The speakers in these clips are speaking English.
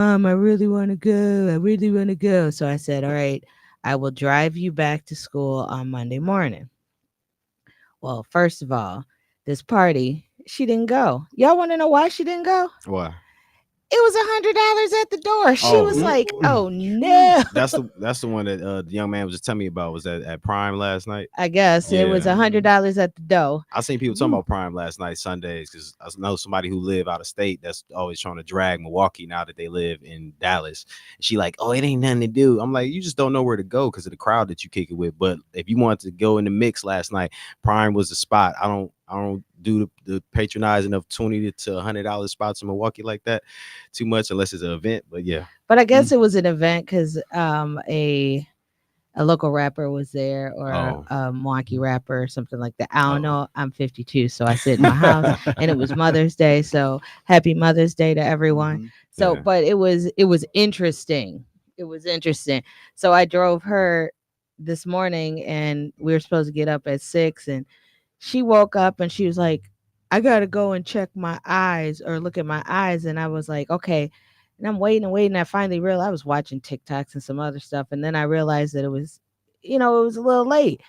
I really want to go. I really want to go. So I said, all right, I will drive you back to school on Monday morning. Well, first of all, this party, she didn't go. Y'all want to know why she didn't go? Why? It was $100 at the door. She Oh, was like, Ooh, "Oh no!" that's the one that the young man was just telling me about. Was at Prime last night? I guess it was Yeah. $100 at the door. I seen people talking ooh. about Prime last night, Sundays, because I know somebody who live out of state that's always trying to drag Milwaukee now that they live in Dallas. She like, oh, it ain't nothing to do. I'm like, you just don't know where to go because of the crowd that you kick it with. But if you wanted to go in the mix last night, Prime was the spot. I don't do the patronizing of $20 to $100 spots in Milwaukee like that too much unless it's an event. But yeah, But I Mm. guess it was an event because a local rapper was there or oh a Milwaukee rapper or something like that. I don't oh know. I'm 52, so I sit in my house, and it was Mother's Day. So happy Mother's Day to everyone. Mhm. So, yeah. but it was interesting. It was interesting. So I drove her this morning, and we were supposed to get up at 6, and she woke up and she was like, I gotta go and check my eyes or look at my eyes. And I was like, okay. And I'm waiting and waiting. I finally realized I was watching TikToks and some other stuff. And then I realized that it was a little late.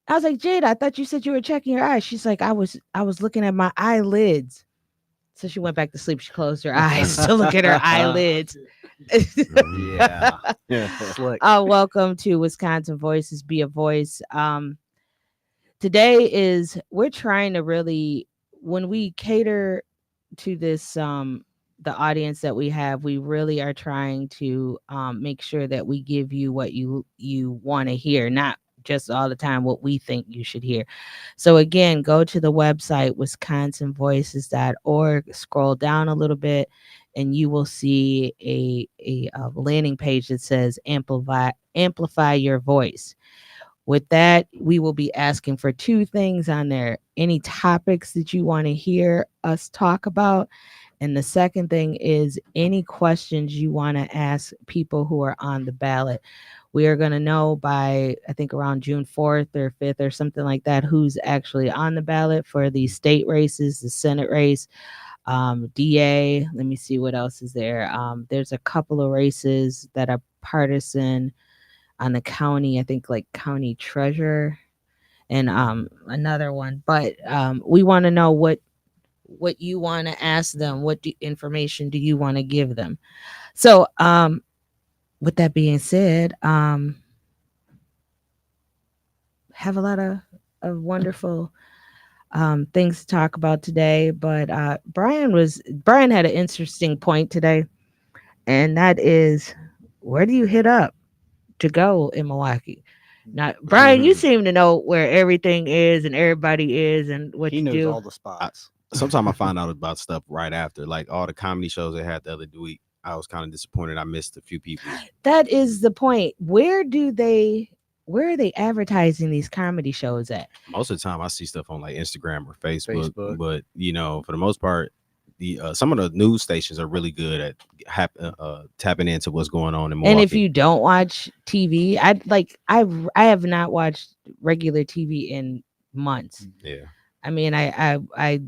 I was like, Jada, I thought you said you were checking your eyes. She's like, I was looking at my eyelids. So she went back to sleep. She closed her eyes to look at her eyelids. Mhm. Yeah. Yeah. Slick. Welcome to Wisconsin Voices, Be a Voice. Today is we're trying to really when we cater to this the audience that we have, we really are trying to make sure that we give you what you want to hear, not just all the time what we think you should hear. So again, go to the website wisconsinvoices.org, scroll down a little bit, and you will see a landing page that says amplify your voice. With that, we will be asking for two things on there: any topics that you want to hear us talk about. And the second thing is any questions you want to ask people who are on the ballot. We are going to know by, I think, around June 4th or 5th or something like that, who's actually on the ballot for the state races, the Senate race, DA. Let me see what else is there. There's a couple of races that are partisan on the county, I think like county treasurer and another one. But we want to know what you want to ask them, information do you want to give them. So with that being said, have a lot of wonderful things to talk about today. But Brian had an interesting point today, and that is, where do you hit up to go in Milwaukee? Now, Brian, you seem to know where everything is and everybody is and what He to knows do. all the I, spots. Sometimes I find out about stuff right after, like all the comedy shows they had the other week. I was kind of disappointed. I missed a few people. That is the point. Where are they advertising these comedy shows at? Most of the time, I see stuff on like Instagram or Facebook, Facebook. but for the most part, the some of the news stations are really good at tapping into what's going on in And if Milwaukee. you don't watch TV, I have not watched regular TV in months. Yeah. I mean, I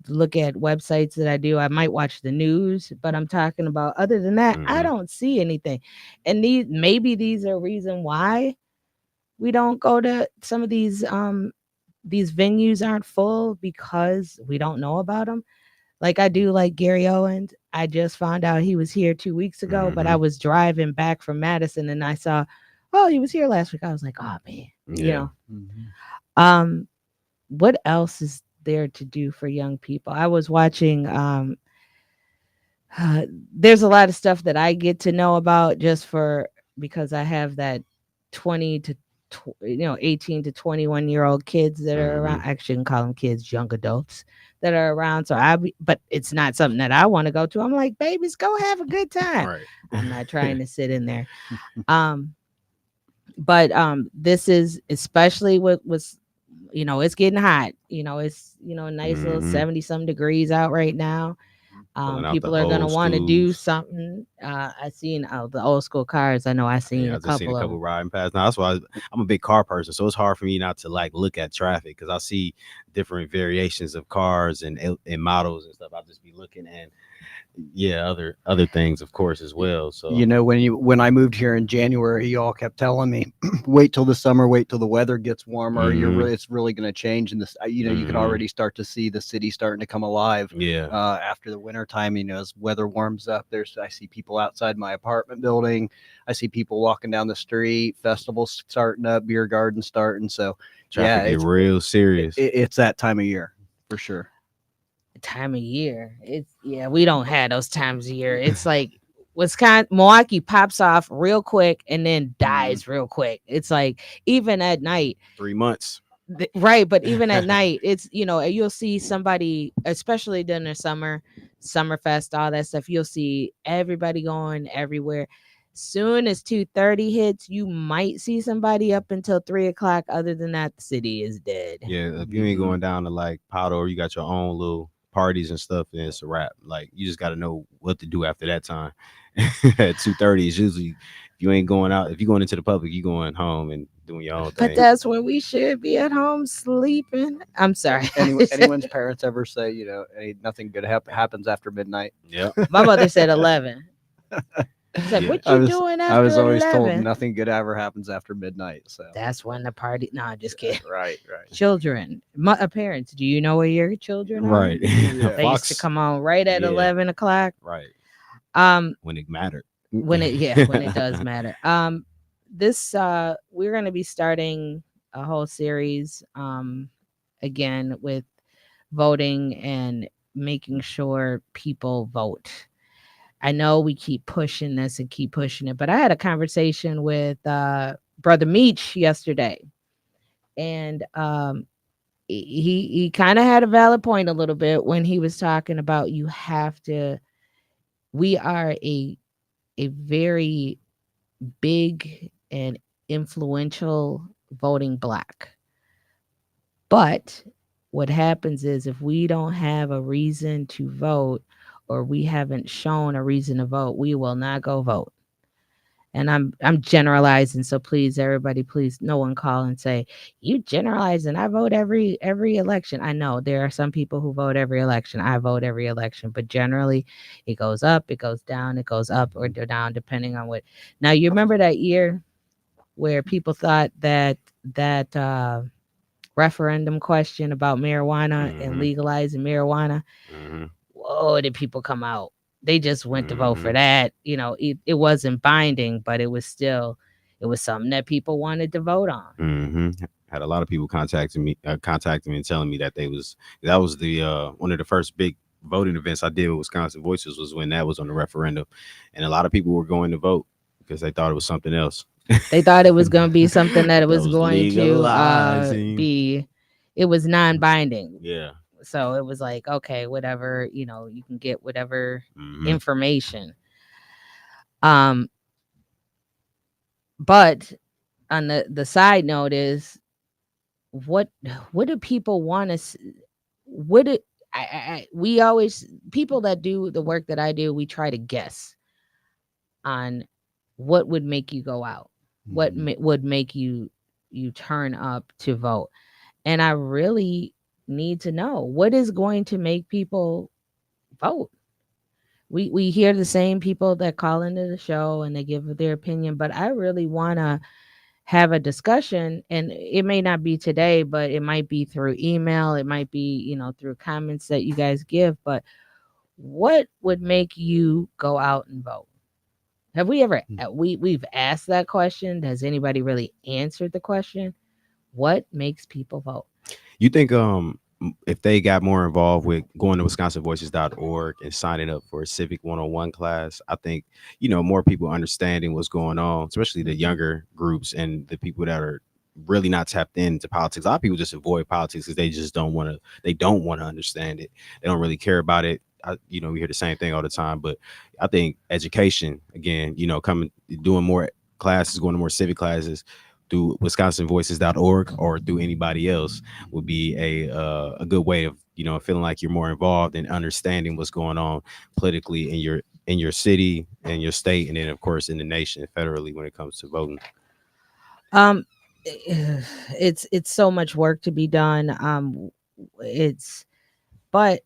look at websites that I do. I might watch the news, but I'm talking about other than that, I Hmm. don't see anything. And these are reason why we don't go to some of these venues aren't full because we don't know about them. Like I do like Gary Owens. I just found out he was here 2 weeks ago, but I Hmm. was driving back from Madison and I saw, oh, he was here last week. I was like, oh man, you Yeah. know. Mhm. Um, what else is there to do for young people? I was watching uh, there's a lot of stuff that I get to know about just for because I have that 20 to 18 to 21-year-old kids that are Hmm. around. I shouldn't call them kids, young adults that are around. So but it's not something that I want to go to. I'm like, babies, go have a good time. Right. I'm not trying to sit in there. Um, but this is especially with was it's getting hot. It's nice little Hmm. 70 some degrees out right now. Pulling out the People are gonna old want to do schools. something. I seen the old school cars. I know I seen Yeah, a I just seen a couple of couple them. riding past. Now that's why I'm a big car person, so it's hard for me not to like look at traffic because I see different variations of cars and models and stuff. I'll just be looking, and yeah, other things, of course, as well. So, You know, when I moved here in January, you all kept telling me, wait till the summer, wait till the weather gets warmer. hmm It's really going to change. And this, you know, you could hmm already start to see the city starting to come alive yeah, after the winter time. You know, as weather warms up, I see people outside my apartment building. I see people walking down the street. Festivals starting up, beer gardens starting. So, yeah, traffic get real serious. it's that time of year for sure. Time of year. It's yeah, we don't have those times of year. It's like Wisconsin, Milwaukee pops off real quick and then Mm. dies real quick. It's like even at night, 3 months. right? But even at night, it's you'll see somebody, especially during the summerfest, all that stuff. You'll see everybody going everywhere. Soon as 2:30 hits, you might see somebody up until 3 o'clock. Other than that, the city is dead. Yeah, if you ain't Mhm. going down to like Powder or you got your own little parties and stuff, then it's a wrap. Like you just got to know what to do after that time. At 2:30 is usually if you ain't going out. If you're going into the public, you going home and doing your own But thing. that's when we should be at home sleeping. I'm sorry. Anyone's parents ever say, you know, hey, nothing good happens after midnight? Yep. My mother said 11. Said, Yeah. "What you doing I was after always told 11?" nothing good ever happens after midnight. So That's when the party. No, just kidding. right, right, Children, parents. Do you know where your children are? Right. yeah. They used to Fox. come on right at Yeah. 11 o'clock. Right. Um, When it mattered. when it does matter. This we're gonna be starting a whole series. Again with voting and making sure people vote. I know we keep pushing this and keep pushing it, but I had a conversation with Brother Meach yesterday, and he kind of had a valid point a little bit when he was talking about you have to. We are a very big and influential voting block, but what happens is if we don't have a reason to vote or we haven't shown a reason to vote, we will not go vote. And I'm generalizing, so please everybody, please no one call and say you generalizing. I vote every election. I know there are some people who vote every election. I vote every election, but generally it goes up, it goes down, it goes up or down depending on what. Now you remember that year where people thought that that referendum question about marijuana and hmm legalizing marijuana. hmm Whoa, did people come out? They just went to vote for hmm that. It wasn't binding, but it was something that people wanted to vote on. Had a lot of people contacting me and telling me that was the one of the first big voting events I did with Wisconsin Voices was when that was on the referendum, and a lot of people were going to vote because they thought it was something else. They thought it was going to be something that it That was was going to legalizing. be. It was non-binding, Yeah. so it was like okay, whatever. You can get whatever hmm information. Um, but on the side note is what what do people want to what do we always people that do the work that I do, we try to guess on what would make you go out, Mhm. would make you turn up to vote. And I really need to know what is going to make people vote. We hear the same people that call into the show and they give their opinion, but I really want to have a discussion, and it may not be today, but it might be through email, it might be through comments that you guys give. But what would make you go out and vote? Have we ever we've asked that question? Has anybody really answered the question? What makes people vote? You think if they got more involved with going to wisconsinvoices.org and signing up for a Civic 101 class, I think more people understanding what's going on, especially the younger groups and the people that are really not tapped into politics. A lot of people just avoid politics because they just don't want to. They don't want to understand it. They don't really care about it. We hear the same thing all the time, but I think education again, coming doing more classes, going to more civic classes through wisconsinvoices.org or through anybody else would be a good way of feeling like you're more involved and understanding what's going on politically in your city and your state, and then of course in the nation federally when it comes to voting. Um, it's so much work to be done. It's but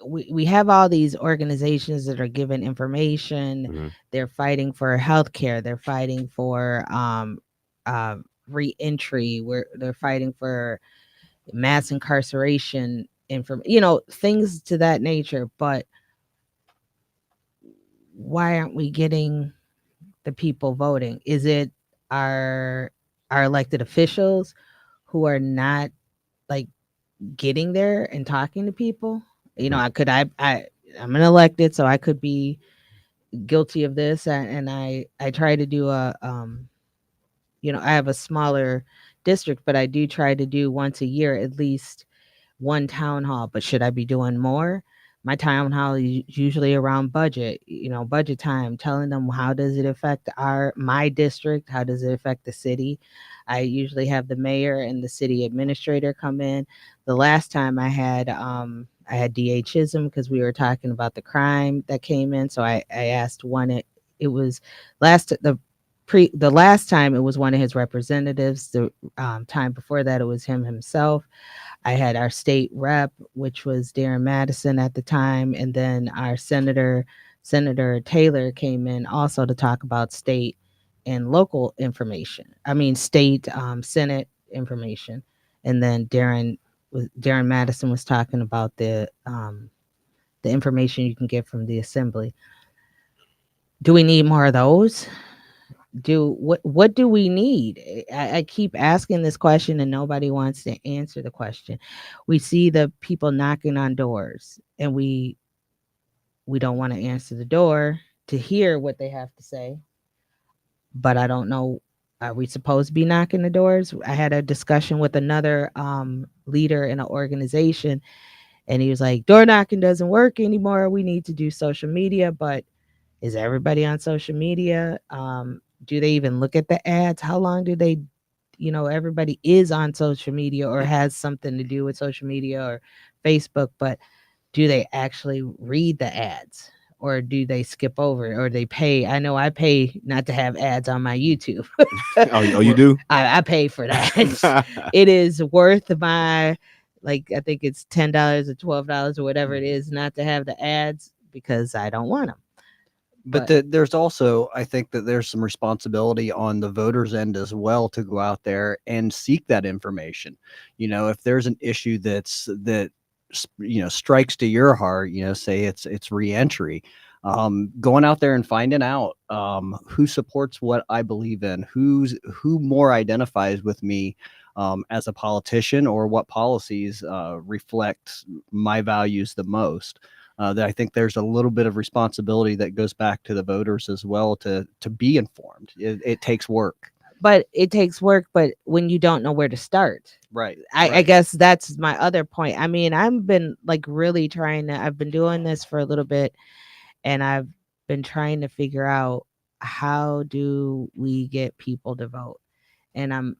we have all these organizations that are giving information. Hmm. They're fighting for healthcare. They're fighting for uh, reentry. Where they're fighting for mass incarceration, things to that nature. But why aren't we getting the people voting? Is it our our elected officials who are not like getting there and talking to people? I could I'm an elected, so I could be guilty of this, and I try to do a I have a smaller district, but I do try to do once a year at least one town hall. But should I be doing more? My town hall is usually around budget, budget time, telling them how does it affect my district, how does it affect the city. I usually have the mayor and the city administrator come in. The last time I had DA Chisholm because we were talking about the crime that came in. So I asked it was the last time it was one of his representatives. The time before that it was him himself. I had our state rep, which was Darren Madison at the time, and then our Senator Taylor, came in also to talk about state and local information. I mean, state Senate information, and then Darren Madison was talking about the information you can get from the assembly. Do we need more of those? What do we need? I keep asking this question and nobody wants to answer the question. We see the people knocking on doors and we don't want to answer the door to hear what they have to say. But I don't know, are we supposed to be knocking the doors? I had a discussion with another leader in an organization, and he was like, door knocking doesn't work anymore. We need to do social media. But is everybody on social media? Do they even look at the ads? How long do they, everybody is on social media or has something to do with social media or Facebook, but do they actually read the ads? Or do they skip over it or they pay? I know I pay not to have ads on my YouTube. Oh, you do? I pay for that. It is worth my, like, I think it's $10 or $12 or whatever it is not to have the ads because I don't want them. But there's also, I think that there's some responsibility on the voters' end as well to go out there and seek that information. If there's an issue that strikes to your heart, say it's reentry, going out there and finding out who supports what I believe in, who more identifies with me as a politician, or what policies reflect my values the most. That I think there's a little bit of responsibility that goes back to the voters as well to be informed. It takes work. But it takes work, but when you don't know where to start. Right. I guess that's my other point. I mean, I've been like really I've been doing this for a little bit, and I've been trying to figure out how do we get people to vote. And I'm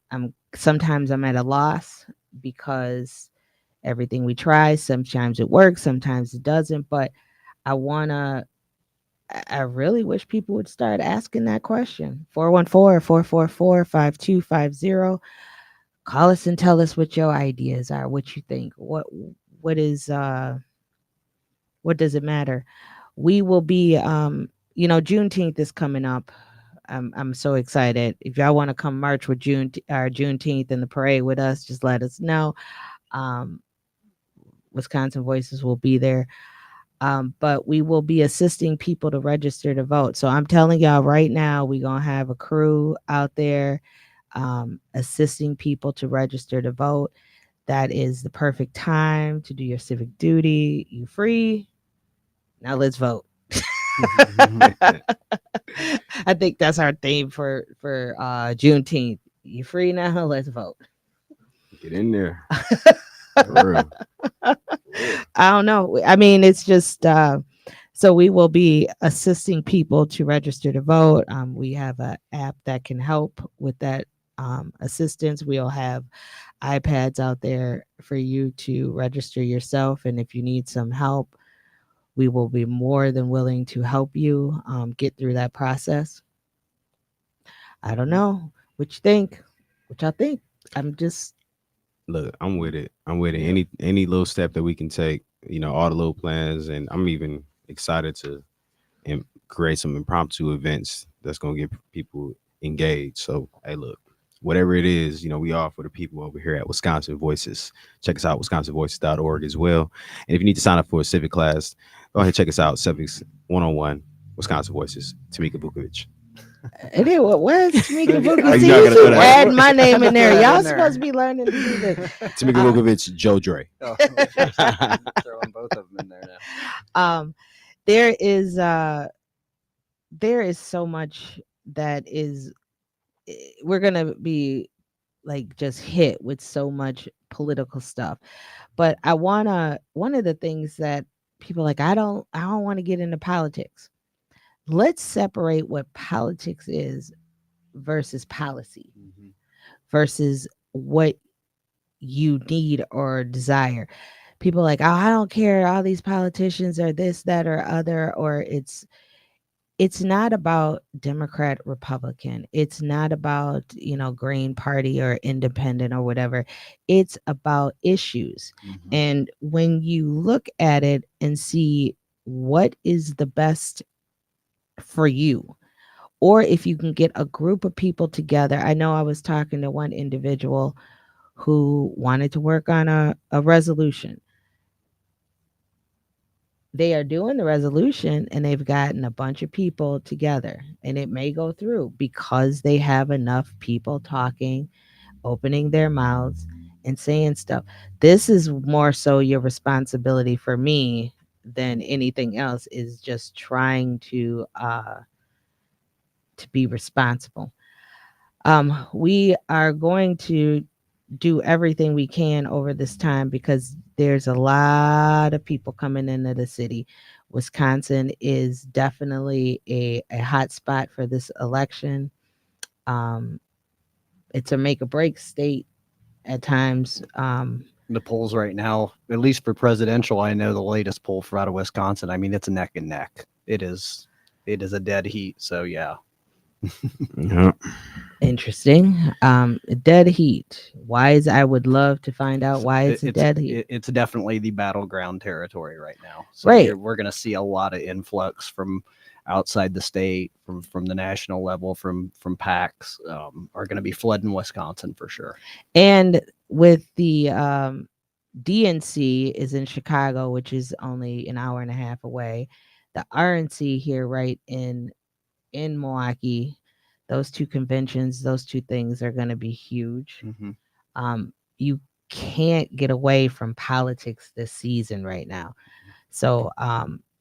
sometimes I'm at a loss because everything we try, sometimes it works, sometimes it doesn't, but I want to I really wish people would start asking that question. 414-444-5250. Call us and tell us what your ideas are, what you think. What is what does it matter? We will be Juneteenth is coming up. I'm so excited. If y'all want to come march with Juneteenth in the parade with us, just let us know. Um, Wisconsin Voices will be there. But we will be assisting people to register to vote. So I'm telling y'all right now, we're going to have a crew out there assisting people to register to vote. That is the perfect time to do your civic duty. You free. Now let's vote. I think that's our theme for Juneteenth. You free now? Let's vote. Get in there. For real. I don't know. I mean, it's just so we will be assisting people to register to vote. We have an app that can help with that assistance. We'll have iPads out there for you to register yourself, and if you need some help, we will be more than willing to help you get through that process. I don't know what you think. What y'all think? I'm just Look, I'm with it. I'm with it. Any little step that we can take all the little plans, and I'm even excited to create some impromptu events that's gonna get people engaged. So hey, look, whatever it is, we all for the people over here at Wisconsin Voices. Check us out, wisconsinvoices.org as well. And if you need to sign up for a civic class, go ahead and check us out, Civics 101 Wisconsin Voices. Tamika Vukovic. And then what? Tamika Oh, Vukovic. you See, not you gonna throw keep that. adding my name in there. Throw that Y'all in there. supposed to be learning to do this. Tamika Vukovic, Joe Dre. Oh, throwing both of them in there now. There is so much that is we're gonna be like just hit with so much political stuff. But one of the things that people like, I don't want to get into politics. Let's separate what politics is versus policy versus what you need or desire. People like, oh, I don't care, all these politicians are this, that, or other, or it's not about Democrat, Republican. It's not about, Green Party or independent or whatever. It's about issues. And when you look at it and see what is the best for you, or if you can get a group of people together. I know I was talking to one individual who wanted to work on a resolution. They are doing the resolution and they've gotten a bunch of people together, and it may go through because they have enough people talking, opening their mouths and saying stuff. This is more so your responsibility for me than anything else, is just trying to be responsible. We are going to do everything we can over this time because there's a lot of people coming into the city. Wisconsin is definitely a hot spot for this election. It's a make or break state at times. The polls right now, at least for presidential, I know the latest poll for out of Wisconsin. I mean, it's neck and neck. It is a dead heat. So yeah. Yeah. Interesting. Dead heat. I would love to find out why it's a dead heat. It's definitely the battleground territory right now. So Right. we're going to see a lot of influx from outside the state, from the national level, from PACs, are going to be flooding Wisconsin for sure. And with the DNC is in Chicago, which is only an hour and a half away. The RNC here, right in Milwaukee, those two conventions, those two things are going to be huge. You can't get away from politics this season right now. So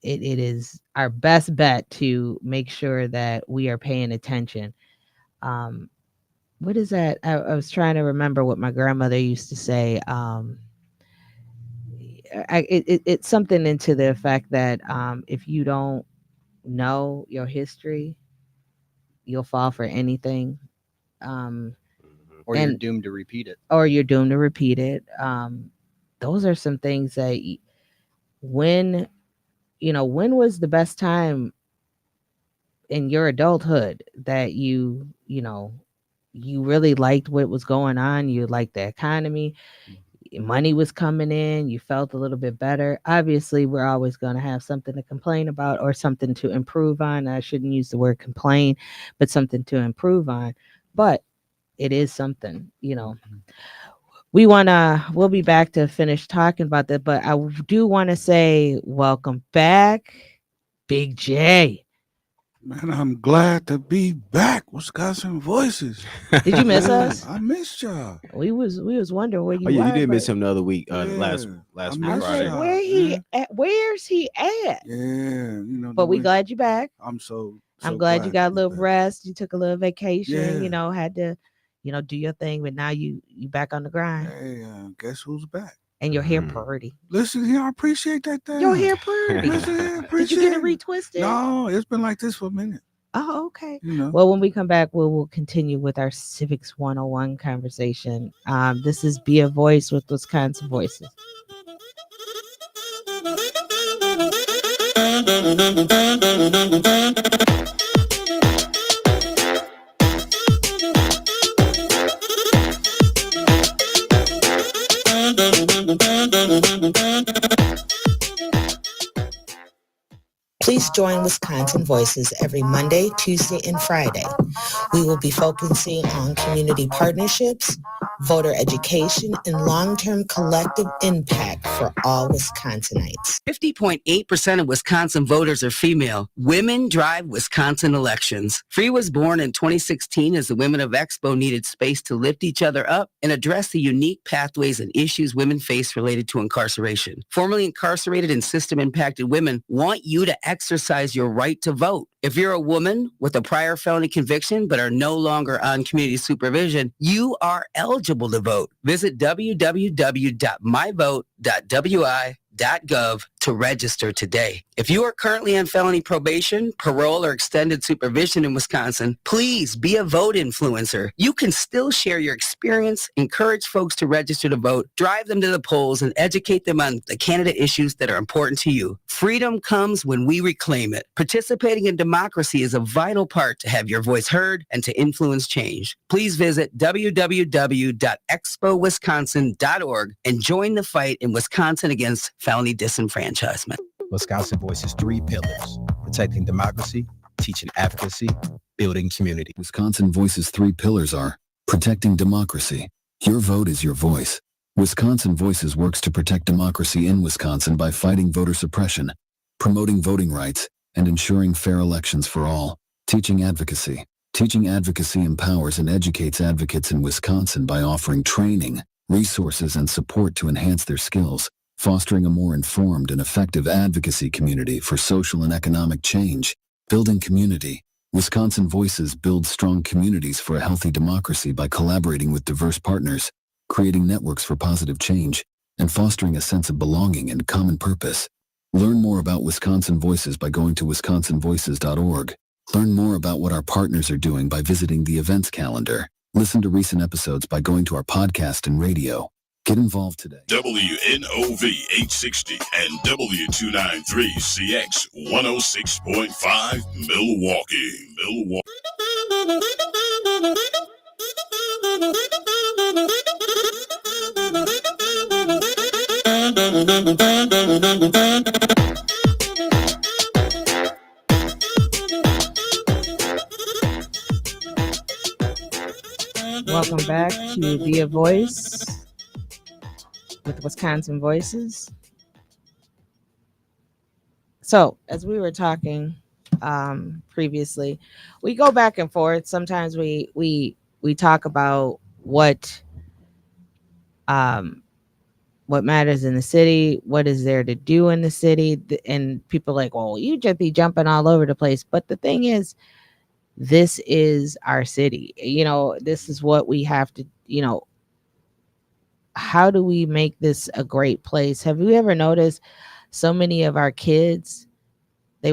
it is our best bet to make sure that we are paying attention. What is that? I was trying to remember what my grandmother used to say. It's something into the effect that if you don't know your history, you'll fall for anything. Or you're doomed to repeat it. Those are some things that when was the best time in your adulthood that you really liked what was going on, you liked the economy, money was coming in, you felt a little bit better. Obviously, we're always going to have something to complain about or something to improve on. I shouldn't use the word complain, but something to improve on. But it is something, we'll be back to finish talking about that. But I do want to say welcome back, Big J. Man, I'm glad to be back. Wisconsin Voices. Did you miss us? I missed y'all. We was wondering where you Oh yeah, were. you did miss him the other week, last I week missed Friday. y'all. Where he at? Where's he at? Yeah, But we glad you back. I'm I'm glad you got a to be little back. rest. You took a little vacation. Yeah. Had to, do your thing. But now you back on the grind, Hey, guess who's back? and your hair pretty. Listen here, I appreciate that thing. Your hair pretty. Listen here, Did appreciate you get it it. retwisted? No, it's been like this for a minute. Oh, okay. You know. Well, when we come back, we'll continue with our Civics 101 conversation. This is Be a Voice with Wisconsin Voices. Please join Wisconsin Voices every Monday, Tuesday, and Friday. We will be focusing on community partnerships, voter education, and long-term collective impact for all Wisconsinites. 50.8% of Wisconsin voters are female. Women drive Wisconsin elections. Free was born in 2016 as the Women of Expo needed space to lift each other up and address the unique pathways and issues women face related to incarceration. Formerly incarcerated and system-impacted women want you to exercise your right to vote. If you're a woman with a prior felony conviction but are no longer on community supervision, you are eligible to vote. Visit www.myvote.wi.gov to register today. If you are currently on felony probation, parole, or extended supervision in Wisconsin, please be a vote influencer. You can still share your experience, encourage folks to register to vote, drive them to the polls, and educate them on the candidate issues that are important to you. Freedom comes when we reclaim it. Participating in democracy is a vital part to have your voice heard and to influence change. Please visit www.expowisconsin.org and join the fight in Wisconsin against felony disenfranchisement. Wisconsin Voices 3 pillars: protecting democracy, teaching advocacy, building community. Wisconsin Voices 3 pillars are protecting democracy. Your vote is your voice. Wisconsin Voices works to protect democracy in Wisconsin by fighting voter suppression, promoting voting rights, and ensuring fair elections for all. Teaching advocacy. Teaching advocacy empowers and educates advocates in Wisconsin by offering training, resources, and support to enhance their skills, fostering a more informed and effective advocacy community for social and economic change. Building community. Wisconsin Voices builds strong communities for a healthy democracy by collaborating with diverse partners, creating networks for positive change, and fostering a sense of belonging and common purpose. Learn more about Wisconsin Voices by going to wisconsinvoices.org. Learn more about what our partners are doing by visiting the events calendar. Listen to recent episodes by going to our podcast and radio. Get involved today. WNOV 860 and W293CX 106.5 Milwaukee. Welcome back to Be a Voice with Wisconsin Voices. So, as we were talking previously, we go back and forth. Sometimes we talk about what matters in the city, what is there to do in the city, and people are like, well, you just be jumping all over the place. But the thing is, this is our city. This is what we have to, how do we make this a great place? Have you ever noticed so many of our kids, they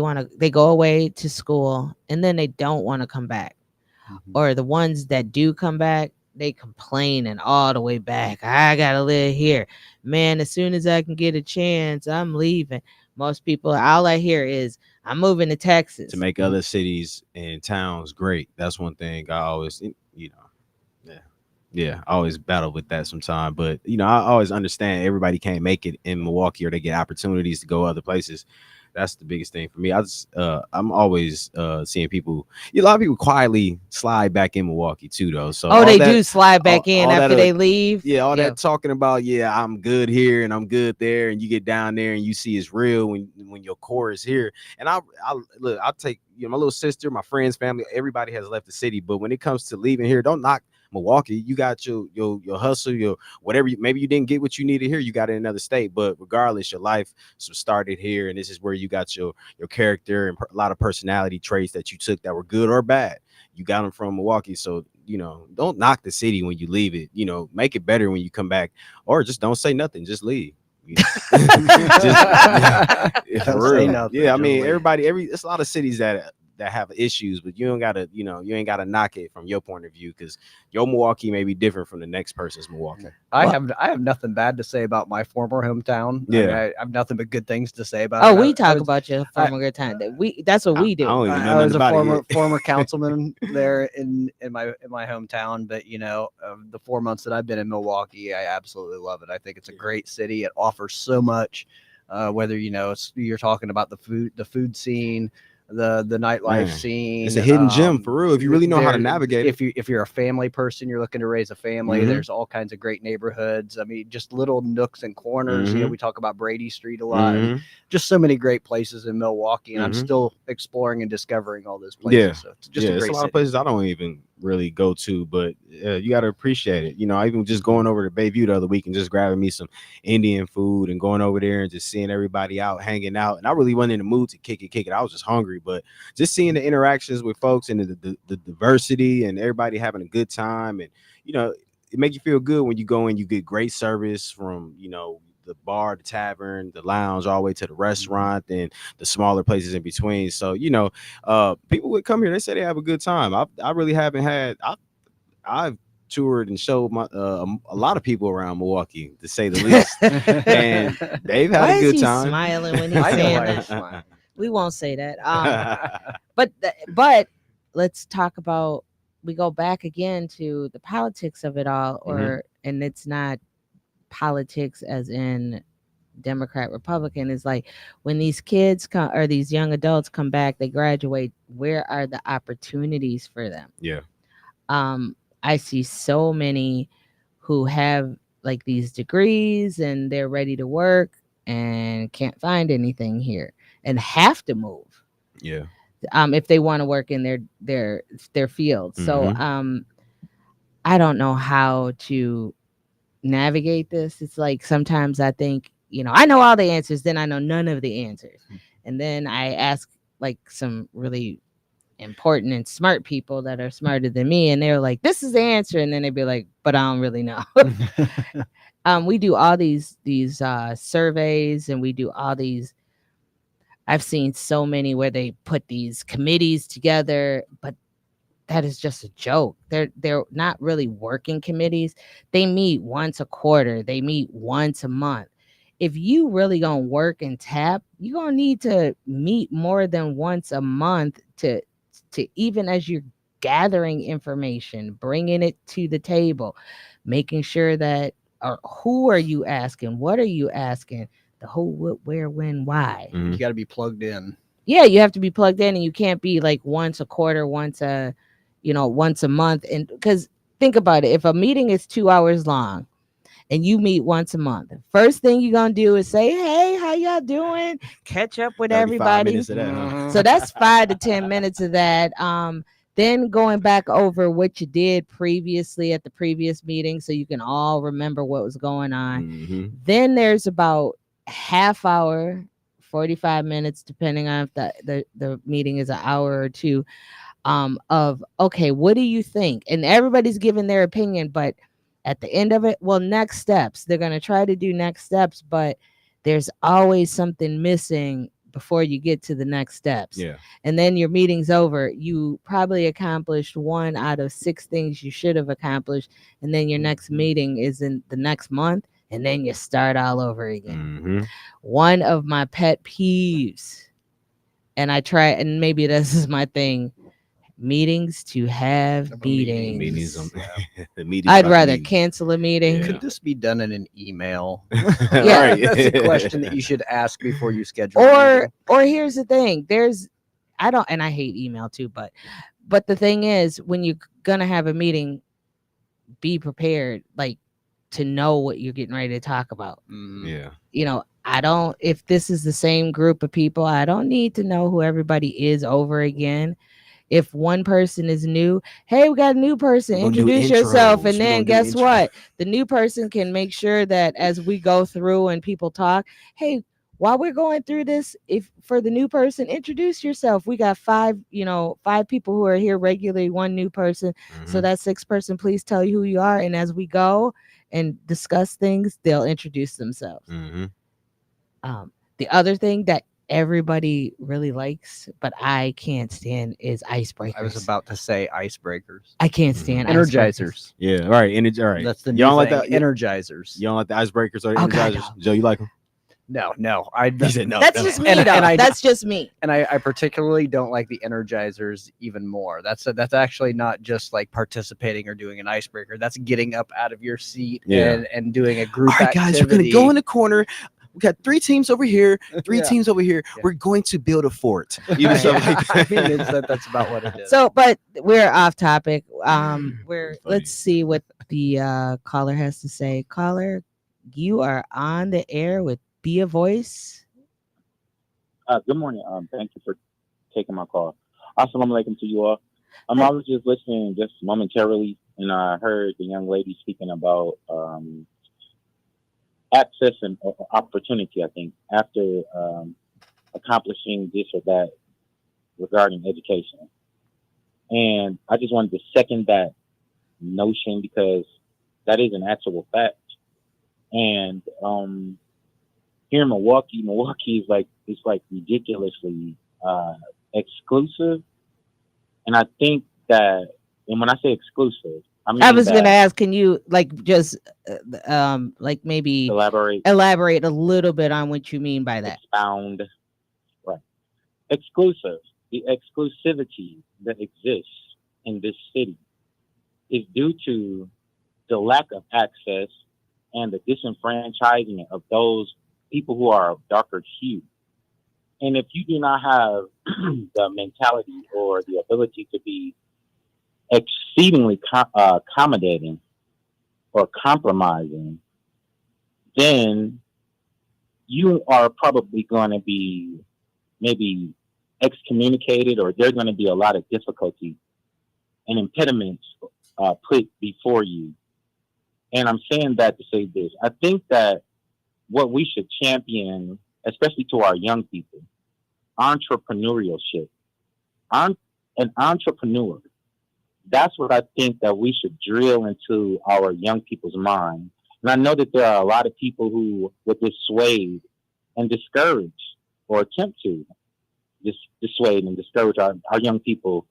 go away to school and then they don't want to come back. Mm-hmm. Or the ones that do come back, they complain and all the way back. I gotta live here, man. As soon as I can get a chance, I'm leaving. Most people, all I hear is, I'm moving to Texas. To make other cities and towns great. That's one thing I always, I always battle with that sometimes. But, I always understand everybody can't make it in Milwaukee, or they get opportunities to go other places. That's the biggest thing for me. I'm always seeing people. A lot of people quietly slide back in Milwaukee too, though. So they do slide back in after they leave. Yeah, all that talking about, I'm good here and I'm good there, and you get down there and you see it's real when your core is here. And I'll take my little sister, my friends, family. Everybody has left the city, but when it comes to leaving here, don't knock Milwaukee. You got your hustle, your whatever. Maybe you didn't get what you needed here, you got it in another state, but regardless, your life started here, and this is where you got your character and a lot of personality traits that you took that were good or bad. You got them from Milwaukee. So don't knock the city when you leave it. Make it better when you come back, or just don't say nothing, just leave. For real. Yeah, I mean, it's a lot of cities that have issues, but you ain't gotta knock it from your point of view, because your Milwaukee may be different from the next person's Milwaukee. I have nothing bad to say about my former hometown. Yeah, I have nothing but good things to say about it. We talk about your former good time. That's what we do. I was a former councilman there in my hometown, but the 4 months that I've been in Milwaukee, I absolutely love it. I think it's a great city. It offers so much. whether you're talking about the food scene, the nightlife Man, scene. it's a hidden gem for real if you really know how to navigate it. If you're a family person, you're looking to raise a family, there's all kinds of great neighborhoods. I mean, just little nooks and corners. We talk about Brady Street a lot. I mean, just so many great places in Milwaukee, and I'm still exploring and discovering all those places. Yeah. So it's just a great it's a lot city. of places I don't even really go to, but you got to appreciate it. I even just going over to Bayview the other week and just grabbing me some Indian food and going over there and just seeing everybody out hanging out. And I really wasn't in the mood to kick it. I was just hungry, but just seeing the interactions with folks and the diversity and everybody having a good time, and it makes you feel good when you go in. You get great service from the bar, the tavern, the lounge, all the way to the restaurant, and the smaller places in between. So people would come here. They say they have a good time. I really haven't had. I've toured and showed a lot of people around Milwaukee, to say the least, and they've had Why a good is he time. smiling when he's I know saying why that? he's smiling. We won't say that. But let's talk about. We go back again to the politics of it all, and it's not politics as in Democrat, Republican. Is like when these kids come or these young adults come back, they graduate. Where are the opportunities for them? Yeah. I see so many who have like these degrees and they're ready to work and can't find anything here and have to move. Yeah. If they want to work in their field. So I don't know how to navigate this. It's like sometimes I think, I know all the answers, then I know none of the answers. And then I ask like some really important and smart people that are smarter than me, and they're like, this is the answer, and then they'd be like, but I don't really know. We do all these surveys, and we do all these. I've seen so many where they put these committees together, but that is just a joke. They're not really working committees. They meet once a quarter. They meet once a month. If you really gonna work and tap, you're gonna need to meet more than once a month to even as you're gathering information, bringing it to the table, making sure that who are you asking? What are you asking? The who, what, where, when, why. You got to be plugged in. Yeah, you have to be plugged in, and you can't be like once a quarter, once a month. And because think about it, if a meeting is 2 hours long and you meet once a month, first thing you're gonna do is say, hey, how y'all doing? Catch up with everybody. Minutes of that, huh? So that's 5 to 10 minutes of that. Then going back over what you did previously at the previous meeting so you can all remember what was going on. Then there's about half hour, 45 minutes, depending on if the meeting is an hour or two, of, okay, what do you think? And everybody's giving their opinion, but at the end of it, well, next steps. They're going to try to do next steps, but there's always something missing before you get to the next steps. Yeah. And then your meeting's over. You probably accomplished 1 out of 6 things you should have accomplished. And then your next meeting is in the next month. And then you start all over again. One of my pet peeves, and I try, and maybe this is my thing, meetings to have meetings. I'd rather cancel a meeting. Yeah. Could this be done in an email? Yeah, right. That's a question that you should ask before you schedule. Or here's the thing: I hate email too, but the thing is, when you're gonna have a meeting, be prepared, like to know what you're getting ready to talk about. Yeah. If this is the same group of people, I don't need to know who everybody is over again. If one person is new, hey, we got a new person, introduce yourself. And then guess what? The new person can make sure that as we go through and people talk, hey, while we're going through this, if for the new person, introduce yourself. We got 5 people who are here regularly, 1 new person. So that 6th person, please tell you who you are. And as we go and discuss things, they'll introduce themselves. The other thing that everybody really likes, but I can't stand, is icebreakers. I was about to say icebreakers. I can't stand energizers. Yeah, right. All right. That's the new thing. Like that? Energizers. You don't like the icebreakers or the energizers? Joe, you like them? No. He said no. That's just me, though. That's just me. And I particularly don't like the energizers even more. That's actually not just like participating or doing an icebreaker. That's getting up out of your seat and doing a group activity. All right, guys, we're going to go in the corner. we got 3 teams over here, 3 Yeah. teams over here. Yeah. We're going to build a fort. Even stuff like I that. mean, that's about what it is. So, but we're off topic. Funny. Let's see what the caller has to say. Caller, you are on the air with Be a Voice. Good morning. Thank you for taking my call. Assalamu alaikum to you all. I was just listening just momentarily, and I heard the young lady speaking about access and opportunity, I think, after accomplishing this or that regarding education. And I just wanted to second that notion because that is an actual fact. And here in Milwaukee is like, it's like ridiculously exclusive. And I think that, and when I say exclusive, I mean I was going to that, ask, can you like just like maybe elaborate, elaborate a little bit on what you mean by that? expound, right? Exclusive. The exclusivity that exists in this city is due to the lack of access and the disenfranchisement of those people who are of darker hue. And if you do not have the mentality or the ability to be exceedingly accommodating or compromising, then you are probably going to be maybe excommunicated, or there's going to be a lot of difficulty and impediments put before you. And I'm saying that to say this. I think that what we should champion, especially to our young people, entrepreneurship. An entrepreneur. That's what I think that we should drill into our young people's mind. And I know that there are a lot of people who would dissuade and discourage or attempt to dissuade and discourage our young people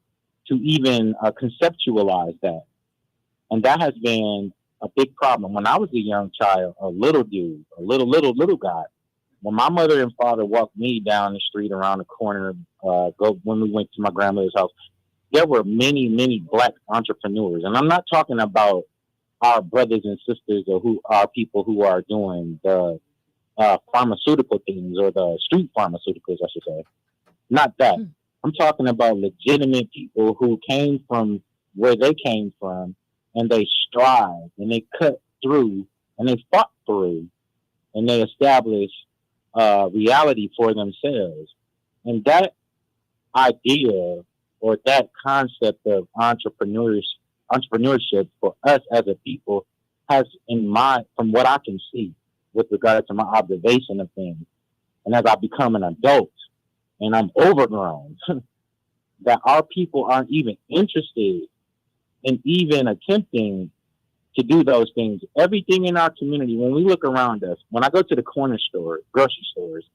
to even conceptualize that. And that has been a big problem. When I was a young child, a little dude, a little guy, when my mother and father walked me down the street around the corner, when we went to my grandmother's house, there were many black entrepreneurs. And I'm not talking about our brothers and sisters or who are people who are doing the pharmaceutical things or the street pharmaceuticals, I should say. Not that. I'm talking about legitimate people who came from where they came from, and they strived and they cut through and they fought through and they established reality for themselves. And that idea or that concept of entrepreneurship for us as a people has, in my, from what I can see with regard to my observation of things, and as I become an adult and I'm overgrown, that our people aren't even interested in even attempting to do those things. Everything in our community, when we look around us, when I go to the corner store, grocery stores,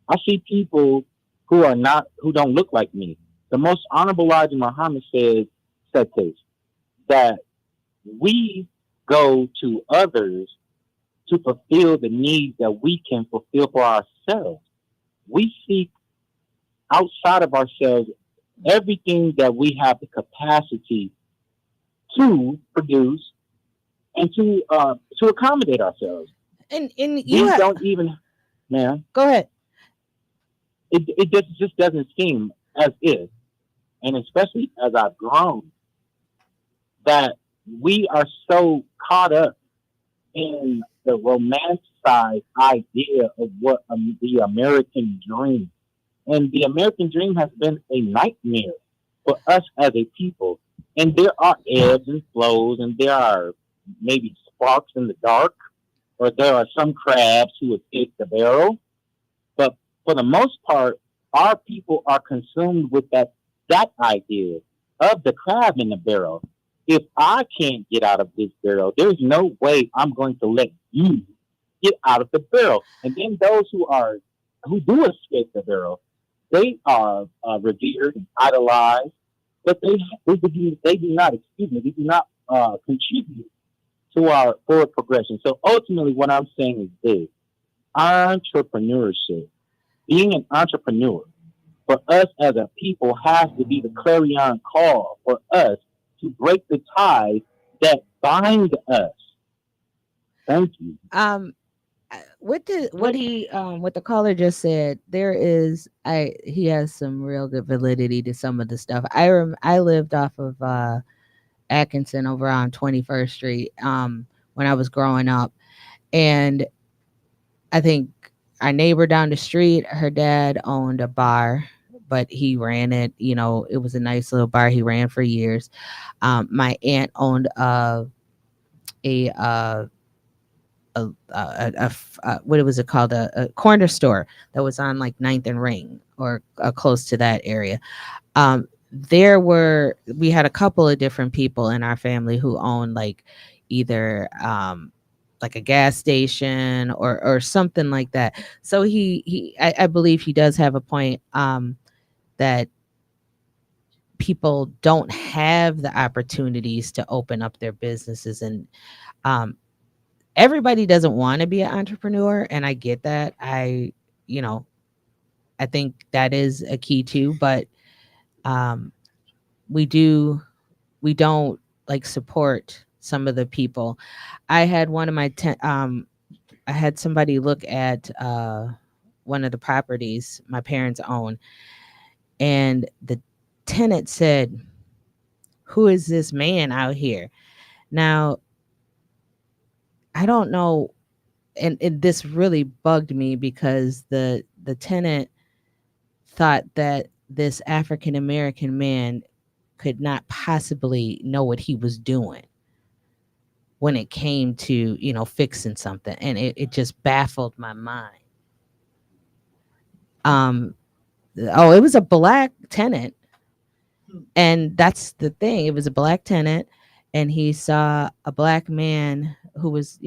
I see people who don't look like me. The most honorable Elijah Muhammad said this, that we go to others to fulfill the needs that we can fulfill for ourselves. We seek outside of ourselves everything that we have the capacity to produce and to accommodate ourselves. And you don't even, man. Go ahead. It just doesn't seem as if, and especially as I've grown, that we are so caught up in the romanticized idea of what the American dream. And the American dream has been a nightmare for us as a people. And there are ebbs and flows, and there are maybe sparks in the dark, or there are some crabs who escape the barrel. But for the most part, our people are consumed with that idea of the crab in the barrel. If I can't get out of this barrel, there's no way I'm going to let you get out of the barrel. And then those who do escape the barrel, they are revered and idolized, but they do not contribute to our forward progression. So ultimately, what I'm saying is this: entrepreneurship, being an entrepreneur, for us as a people has to be the clarion call for us to break the ties that bind us. Thank you. what the caller just said, there is I he has some real good validity to some of the stuff. I lived off of Atkinson over on 21st Street when I was growing up, and I think our neighbor down the street, her dad owned a bar, but he ran it. It was a nice little bar he ran for years. My aunt owned a what was it called, a corner store that was on like Ninth and Ring, or close to that area. We had a couple of different people in our family who owned like either like a gas station or something like that. So I believe he does have a point, that people don't have the opportunities to open up their businesses, and um, everybody doesn't want to be an entrepreneur, and I get that. You know, I think that is a key too, but um, we do we don't like support some of the people. I had one of my I had somebody look at one of the properties my parents own, and the tenant said, "Who is this man out here?" Now, I don't know, and this really bugged me because the tenant thought that this African American man could not possibly know what he was doing when it came to, fixing something, and it just baffled my mind. Um oh, it was a black tenant, and that's the thing. It was a black tenant, and he saw a black man who was,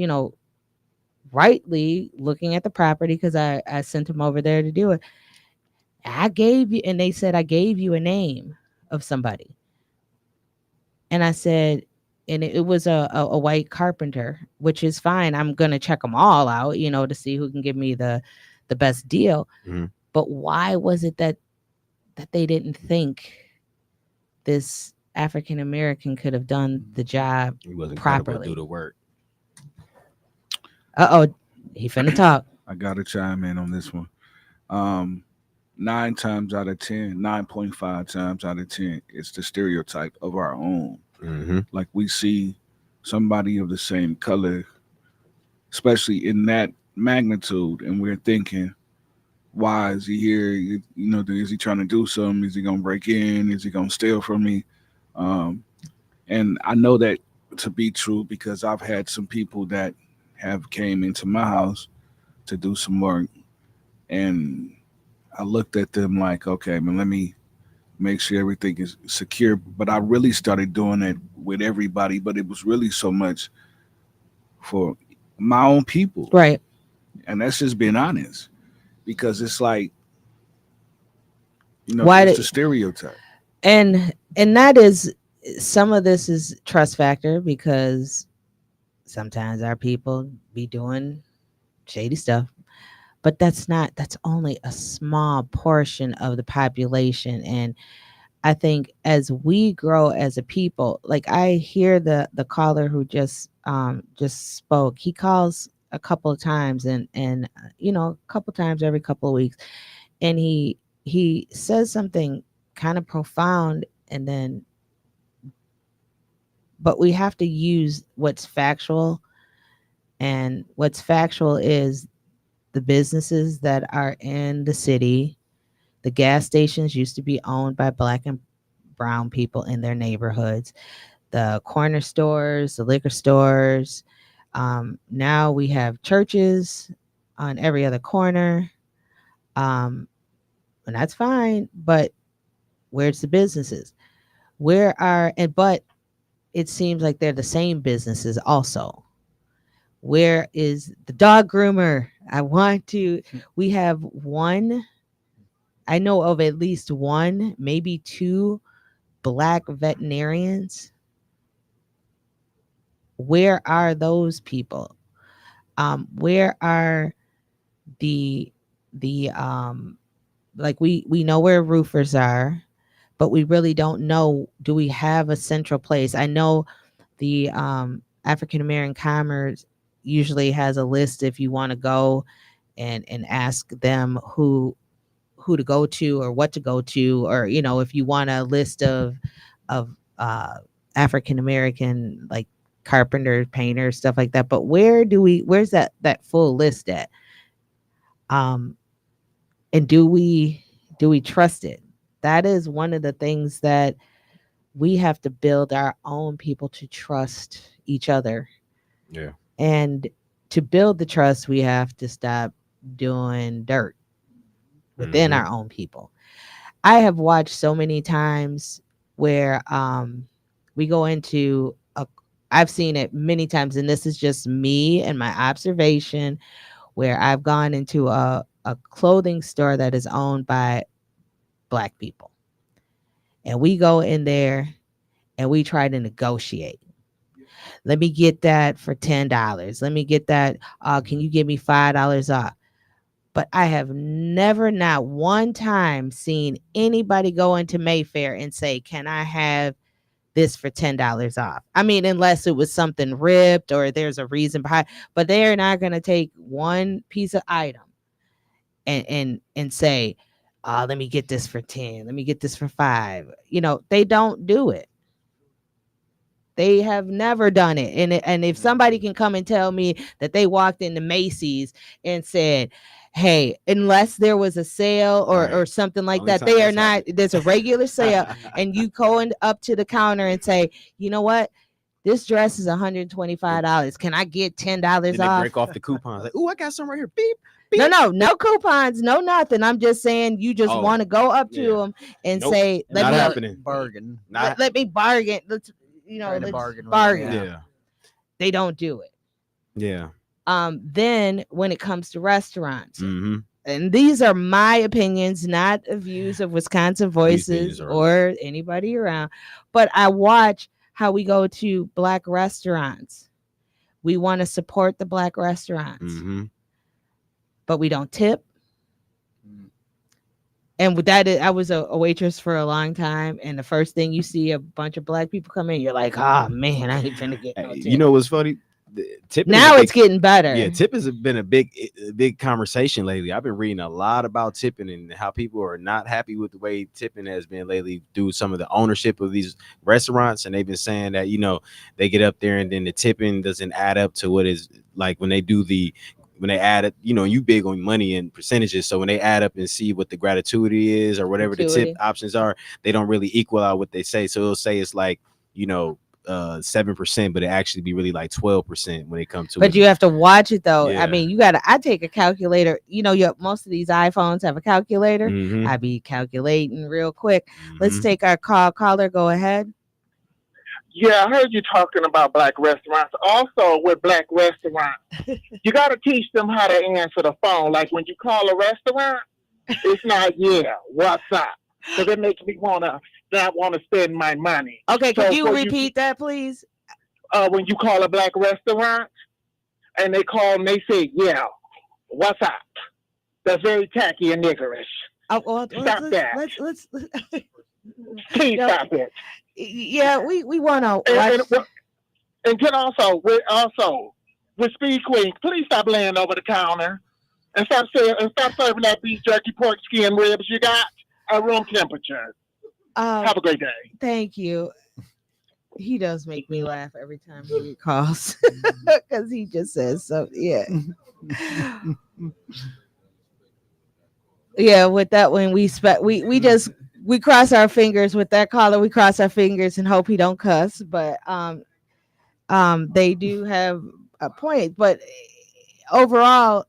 rightly looking at the property, because I sent him over there to do it. And they said, I gave you a name of somebody. And I said, and it was a white carpenter, which is fine. I'm going to check them all out, to see who can give me the best deal. Mhm. But why was it that they didn't think this African American could have done the job He wasn't credible to properly? do the work. Uh-oh, he finna talk. I gotta chime in on this one. Um, 9 times out of 10, 9.5 times out of 10, it's the stereotype of our own. Hmm. Like we see somebody of the same color, especially in that magnitude, and we're thinking, why is he here? Is he trying to do something? Is he gonna break in? Is he gonna steal from me? Um, and I know that to be true because I've had some people that have came into my house to do some work, and I looked at them like, okay, man, let me make sure everything is secure. But I really started doing it with everybody, but it was really so much for my own people. Right. And that's just being honest because it's like, Why it's did the stereotype. and that is, some of this is trust factor, because sometimes our people be doing shady stuff, but that's only a small portion of the population. And I think as we grow as a people, like I hear the caller who just spoke, he calls a couple of times, and a couple times every couple of weeks, and he says something kind of profound, and then but we have to use what's factual, and what's factual is the businesses that are in the city. The gas stations used to be owned by black and brown people in their neighborhoods. The corner stores, the liquor stores. Now we have churches on every other corner, um, and that's fine. But where's the businesses? Where are and but it seems like they're the same businesses also. Where is the dog groomer? I want to. We have one. I know of at least one, maybe two black veterinarians. Where are those people? Where are the the like we know where roofers are, but we really don't know. Do we have a central place? I know the African American Commerce usually has a list if you want to go and ask them who to go to or what to go to, or if you want a list of African American, like carpenters, painters, stuff like that. But where's that full list at? And do we trust it? That is one of the things that we have to build our own people to trust each other. Yeah. And to build the trust, we have to stop doing dirt within our own people. I have watched so many times where we go into I've seen it many times, and this is just me and my observation, where I've gone into a clothing store that is owned by Black people. And we go in there and we try to negotiate. Let me get that for $10. Let me get that. Can you give me $5 off? But I have never, not one time, seen anybody go into Mayfair and say, can I have this for $10 off? I mean, unless it was something ripped or there's a reason behind, but they're not going to take one piece of item and say, let me get this for 10. Let me get this for 5. They don't do it. They have never done it. And if somebody can come and tell me that they walked into Macy's and said, hey, unless there was a sale or something like Only that, time they are that's not, happened. there's a regular sale, and you go up to the counter and say, you know what? This dress is $125. Can I get $10 Then they off? break off the coupons. Like, ooh, I got some right here. Beep. Beep. No coupons, no nothing. I'm just saying you just Oh, want to go up to yeah. them and Nope. say, Not me happening. bargain. Not. let me bargain. Let's Try to let's bargain with bargain. them, Yeah. They don't do it. Yeah. Then when it comes to restaurants, Mm-hmm. and these are my opinions, not the views of Wisconsin Voices opinions are- or anybody around, but I watch how we go to Black restaurants. We want to support the Black restaurants, Mm-hmm. but we don't tip. And with that, I was a waitress for a long time, and the first thing you see a bunch of Black people come in, you're like, oh man, I ain't finna get no tip. You know what's funny? Tipping now it's getting better. Yeah, tip has been a big conversation lately. I've been reading a lot about tipping and how people are not happy with the way tipping has been lately due to some of the ownership of these restaurants, and they've been saying that they get up there and then the tipping doesn't add up to what is like when they add it, you big on money and percentages. So when they add up and see what the gratuity is or whatever the tip options are, they don't really equal out what they say. So it'll say it's like 7%, but it actually be really like 12% when it comes to. But you have to watch it though. Yeah. I mean, I take a calculator. Most of these iPhones have a calculator. Mm-hmm. I be calculating real quick. Let's take our call. Caller, go ahead. Yeah, I heard you talking about Black restaurants. Also, with Black restaurants, you got to teach them how to answer the phone. Like when you call a restaurant, it's not what's up? Because it makes me not want to spend my money. Okay, can you repeat that, please? When you call a Black restaurant and they call and they say, what's up? That's very tacky and niggerish. Stop that. Let's Please stop it. Yeah, we want to watch. And then also with Speed Queen, please stop laying over the counter and stop serving that beef jerky, pork skin, ribs you got at room temperature. Have a great day. Thank you. He does make me laugh every time he calls because he just says so. Yeah. Yeah, with that one we cross our fingers with that caller. We cross our fingers and hope he don't cuss. But they do have a point. But overall,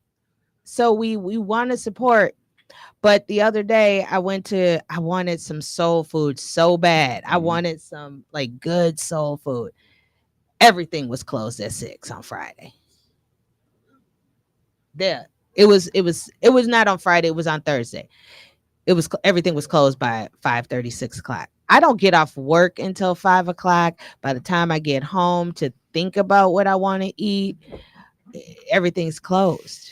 so we want to support. But the other day I wanted some soul food so bad. I wanted some like good soul food. Everything was closed at 6 on Friday. Yeah, it was not on Friday. It was on Thursday. Everything was closed by 5:30, 6 o'clock. I don't get off work until 5 o'clock. By the time I get home to think about what I want to eat, everything's closed.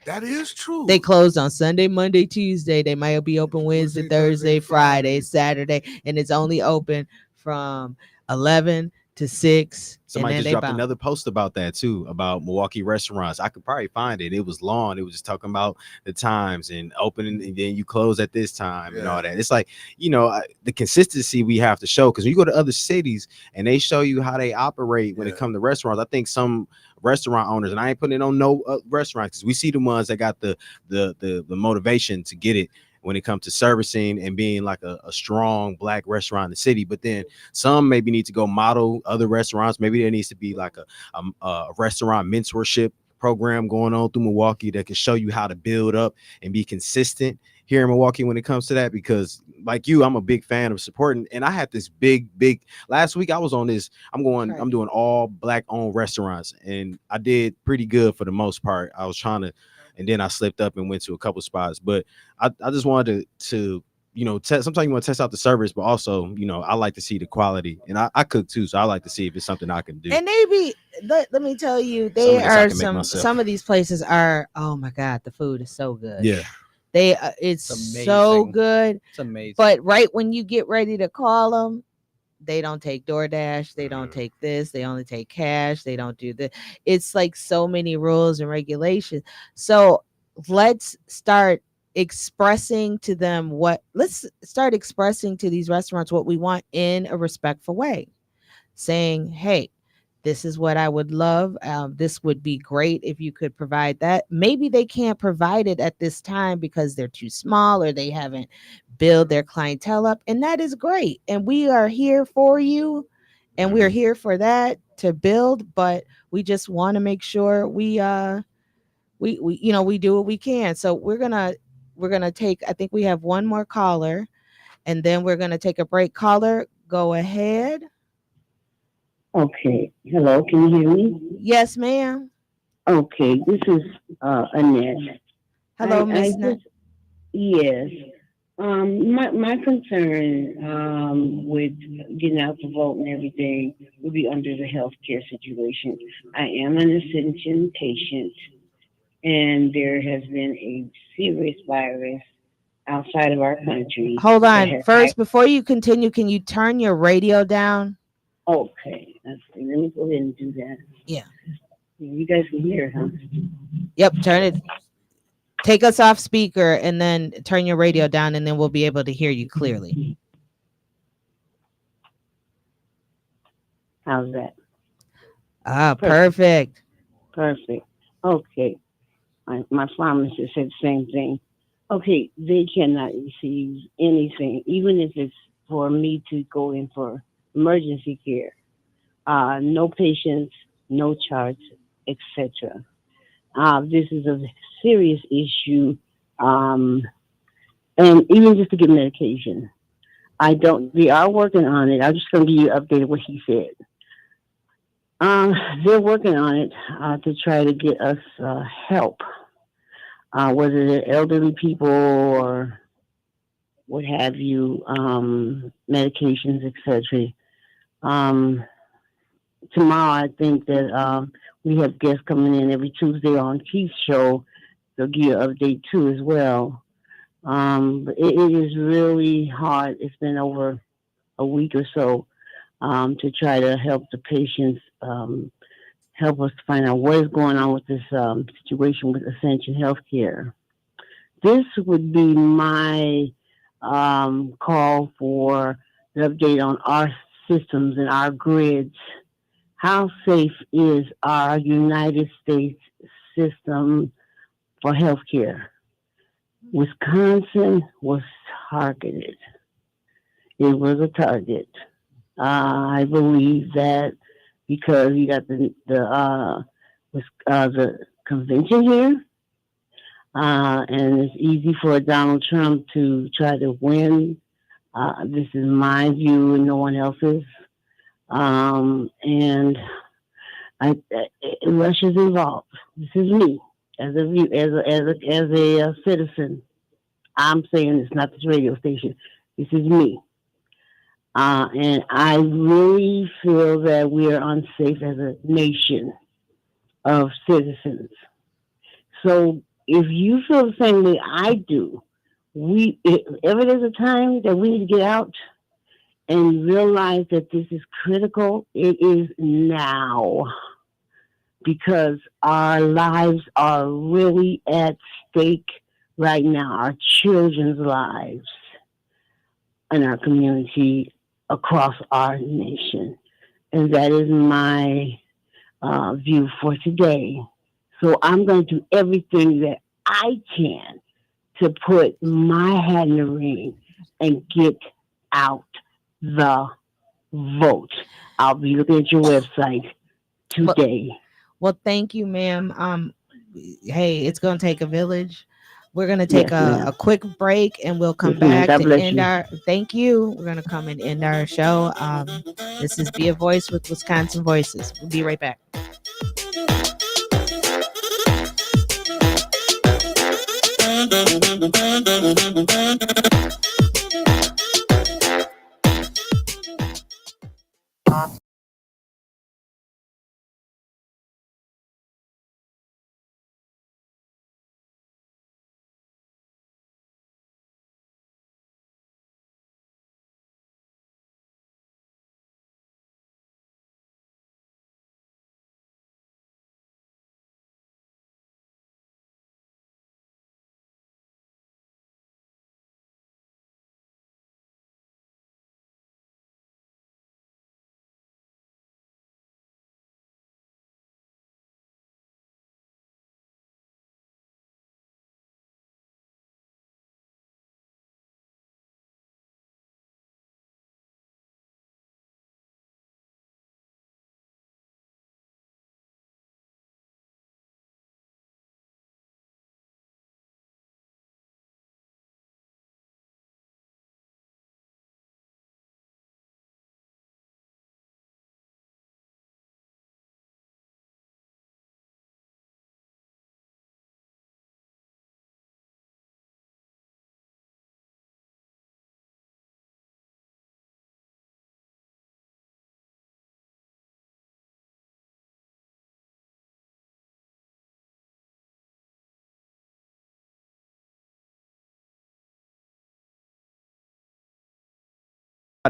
That is true. They closed on Sunday, Monday, Tuesday. They might be open Wednesday, Thursday, Friday, Saturday, and it's only open from 11 to 6, Somebody and then just they dropped bounce. another post about that too, about Milwaukee restaurants. I could probably find it. It was long. It was just talking about the times and opening, and then you close at this time and all that. It's like, the consistency we have to show, because when you go to other cities and they show you how they operate when it comes to restaurants, I think some restaurant owners, and I ain't putting it on no restaurants, because we see the ones that got the motivation to get it when it comes to servicing and being like a strong black restaurant in the city. But then some maybe need to go model other restaurants. Maybe there needs to be like a restaurant mentorship program going on through Milwaukee that can show you how to build up and be consistent here in Milwaukee when it comes to that. Because like you, I'm a big fan of supporting, and I had this big last week I was on this, I'm doing all black owned restaurants, and I did pretty good for the most part. I was trying to, and then I slipped up and went to a couple spots, but I just wanted to sometimes you want to test out the service, but also, I like to see the quality, and I cook too. So I like to see if it's something I can do. And maybe let me tell you, Some of this I are can make myself. some of these places are, oh my God, the food is so good. Yeah. It's so good. It's amazing. But right when you get ready to call them, they don't take DoorDash. They don't take this. They only take cash. They don't do this. It's like so many rules and regulations. So let's start expressing to these restaurants what we want in a respectful way, saying, hey, this is what I would love. This would be great if you could provide that. Maybe they can't provide it at this time because they're too small or they haven't built their clientele up. And that is great. And we are here for you. And we're here for that to build. But we just want to make sure we do what we can. So we're gonna take, I think we have one more caller, and then we're gonna take a break. Caller, go ahead. Okay. Hello, can you hear me? Yes, ma'am. Okay, this is Annette. Hello, Miss Nut. Yes. My concern with getting out to vote and everything would be under the healthcare situation. I am an ascension patient, and there has been a serious virus outside of our country. Hold on. First, before you continue, can you turn your radio down? Okay. Let me go ahead and do that. Yeah. You guys can hear it, huh? Yep. Turn it. Take us off speaker and then turn your radio down, and then we'll be able to hear you clearly. How's that? Perfect. Perfect. Okay. My pharmacist said the same thing. Okay, they cannot receive anything, even if it's for me to go in for emergency care. No patients, no charts, etc. This is a serious issue, and even just to get medication. They are working on it. I'm just going to give you an update of what he said. They're working on it to try to get us help, whether they're elderly people or what have you, medications, etc. Tomorrow, I think that we have guests coming in every Tuesday on Keith's show. They'll give you an update too as well. But it is really hard. It's been over a week or so to try to help the patients, help us to find out what is going on with this situation with Ascension Healthcare. This would be my call for the update on our systems and our grids. How safe is our United States system for healthcare? Wisconsin was targeted. It was a target. I believe that because you got the convention here, and it's easy for Donald Trump to try to win. This is my view and no one else's. And Russia's involved. This is me as a citizen. I'm saying it's not this radio station. This is me. And I really feel that we are unsafe as a nation of citizens. So if you feel the same way I do, if ever there's a time that we need to get out and realize that this is critical, it is now, because our lives are really at stake right now, our children's lives in our community across our nation. And that is my view for today. So I'm going to do everything that I can to put my hat in the ring and get out the vote. I'll be looking at your website today. Well, thank you, ma'am. Hey, it's gonna take a village. We're gonna take Yes, ma'am. a quick break, and we'll come Yes, ma'am. back God to bless end you. our. Thank you. We're gonna come and end our show. This is Be a Voice with Wisconsin Voices. We'll be right back.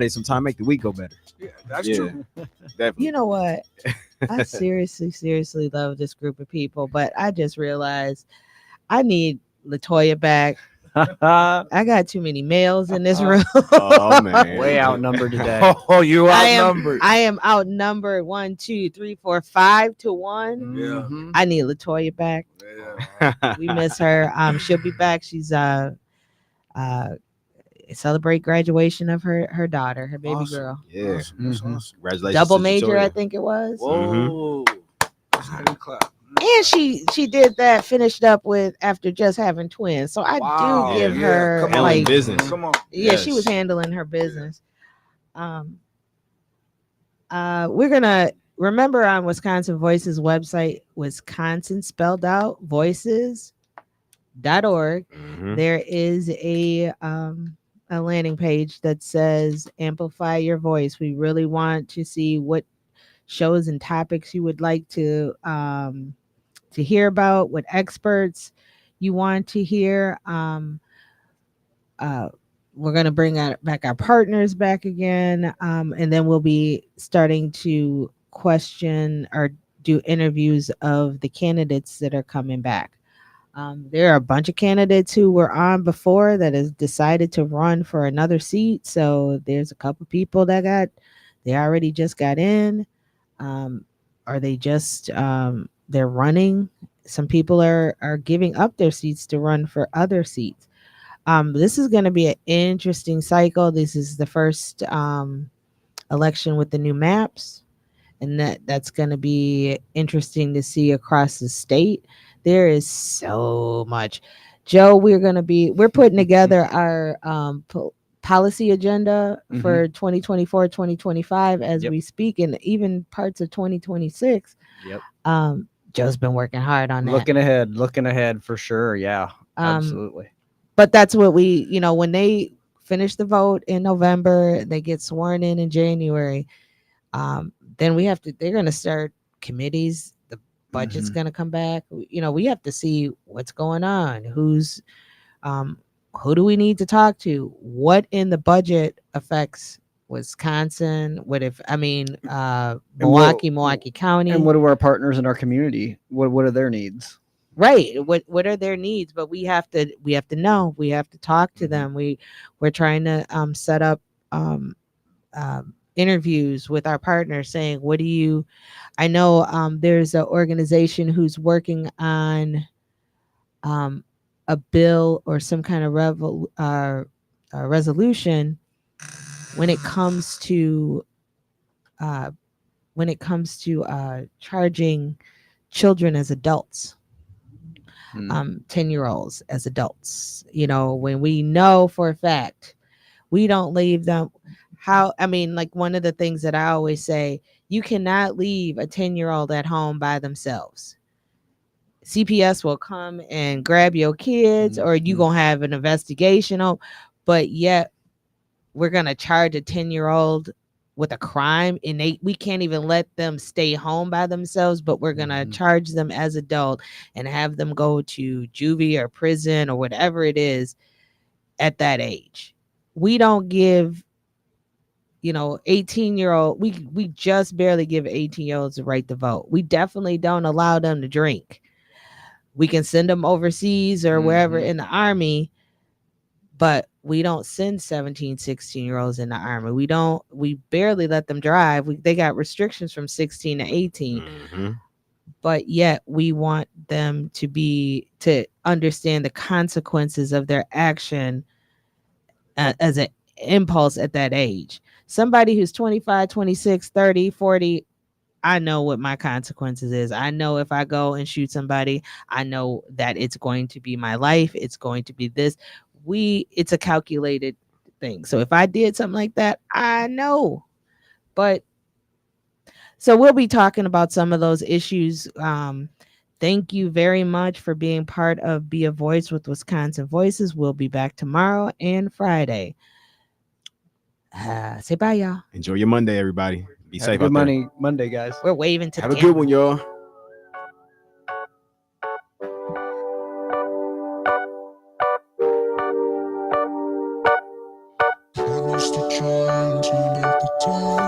Sometimes make the week go better. Yeah, that's Yeah, true. definitely. You know what? I seriously love this group of people, but I just realized I need Latoya back. I got too many males in this room. Oh man, Way outnumbered today. Oh, you I outnumbered. am outnumbered 1, 2, 3, 4, 5-1. Yeah. Mhm. I need Latoya back. Yeah. We miss her. She'll be back. She's celebrate graduation of her daughter, her baby Awesome. girl. Yeah. Awesome. That's Mhm. awesome. Congratulations, Double to major, I Victoria. think it was. Whoa. Let's get a clap. And she did that, finished up with after just having twins. So I Wow. do give Yeah, her come on. Handling like business. Come on. yeah, she was Yes. handling her business. We're gonna remember on Wisconsin Voices website, Wisconsin spelled out voices.org. Mhm. There is a landing page that says amplify your voice. We really want to see what shows and topics you would like to hear about, what experts you want to hear. Uh, we're going to bring back our partners back again, and then we'll be starting to question or do interviews of the candidates that are coming back. There are a bunch of candidates who were on before that has decided to run for another seat. So there's a couple people they already just got in, or they're running. Some people are giving up their seats to run for other seats. This is going to be an interesting cycle. This is the first election with the new maps, and that's going to be interesting to see across the state. There is so much. Joe, we're putting together our policy agenda for 2024 2025 as Yep. we speak, and even parts of 2026. Yep. Joe's been working hard on that. Looking ahead for sure. Yeah, absolutely. But that's what when they finish the vote in November, they get sworn in January. Then they're going to start committees. The budget's going to come back. We have to see what's going on. Who do we need to talk to? What in the budget affects Wisconsin? What if, I mean, And Milwaukee County? And what do our partners in our community? What are their needs? Right. What are their needs? But we have to know. We have to talk to them. We're trying to set up interviews with our partners, saying, what do you? I know there's an organization who's working on a bill or some kind of resolution when it comes to uh, charging children as adults. 10-year-olds as adults, when we know for a fact we don't leave them. Like one of the things that I always say, you cannot leave a 10-year-old at home by themselves. CPS will come and grab your kids, or you gonna have an investigation on, but yet we're gonna charge a 10-year-old with a crime, and we can't even let them stay home by themselves, but we're gonna charge them as adult and have them go to juvie or prison or whatever it is at that age. We don't give 18-year-old, we just barely give 18-year-olds the right to vote. We definitely don't allow them to drink. We can send them overseas or wherever in the army, but we don't send 17, 16-year-olds in the army. We barely let them drive. They got restrictions from 16 to 18. But yet we want them to understand the consequences of their action as an impulse at that age. Somebody who's 25, 26, 30, 40, I know what my consequences is. I know if I go and shoot somebody, I know that it's going to be my life. It's going to be this. It's a calculated thing. So if I did something like that, I know. But so we'll be talking about some of those issues. Thank you very much for being part of Be a Voice with Wisconsin Voices. We'll be back tomorrow and Friday. Say bye, y'all. Enjoy your Monday, everybody. Be Have safe a good out there. Monday, guys. We're waving to Have the a good camera. one, y'all. I used to try to make the time